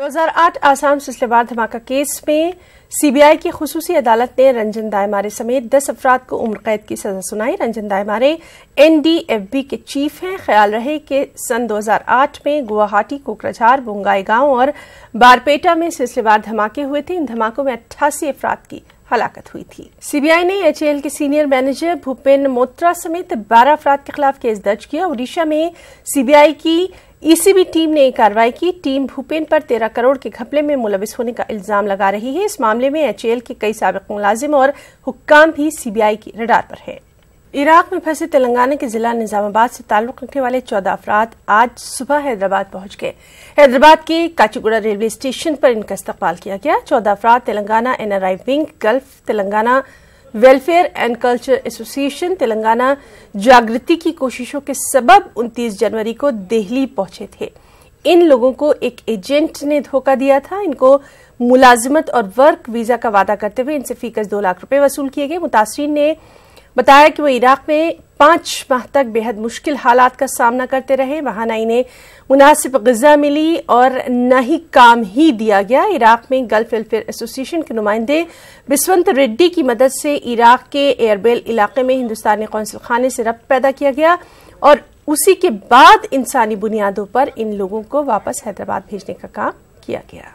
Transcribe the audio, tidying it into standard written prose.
2008 आसाम सिलसिलेवार धमाका केस में सीबीआई की खुसूसी अदालत ने रंजन दायमारे समेत 10 अफराद को उम्र कैद की सजा सुनाई। रंजन दायमारे एनडीएफबी के चीफ हैं। ख्याल रहे कि सन 2008 में गुवाहाटी, कोकराझार, बोंगाई गांव और बारपेटा में सिलसिलेवार धमाके हुए थे। इन धमाकों में 88 अफराद की हलाकत हुई थी। सीबीआई ने एचएएल के सीनियर मैनेजर भूपेन मोत्रा समेत 12 अफराद के खिलाफ केस दर्ज किया। ओडिशा में सीबीआई की ईसीबी टीम ने कार्रवाई की। टीम भूपेन पर 13 करोड़ के घपले में मुलविस होने का इल्जाम लगा रही है। इस मामले में एचएएल के कई साबिक मुलाजिम और हुक्काम भी सीबीआई की रडार पर है। इराक में फंसे तेलंगाना के जिला निजामाबाद से ताल्लुक रखने वाले 14 अफराद आज सुबह हैदराबाद पहुंच गए। हैदराबाद के काचीगुड़ा रेलवे स्टेशन पर इनका इस्तकबाल किया गया। 14 अफराद Telangana NRI wing, gulf Telangana welfare and culture association, Telangana जागृति की कोशिशों के सबब 29 जनवरी को दिल्ली पहुंचे थे। इन लोगों को एक एजेंट ने धोखा दिया था। इनको मुलाजिमत और वर्क वीजा का वादा करते हुए इनसे फीकस 2 लाख रुपए वसूल किए गए। मुतासरीन ने बताया कि वो इराक में 5 माह तक बेहद मुश्किल हालात का सामना करते रहे। वहां न इन्हें मुनासिब ग़िज़ा मिली और न ही काम ही दिया गया। इराक में गल्फ वेलफेयर एसोसिएशन के नुमाइंदे बिस्वंत रेड्डी की मदद से इराक के एयरबेल इलाके में हिंदुस्तानी कौंसल खाने से रब्त पैदा किया गया और उसी के बाद इंसानी बुनियादों पर इन लोगों को वापस हैदराबाद भेजने का काम किया गया।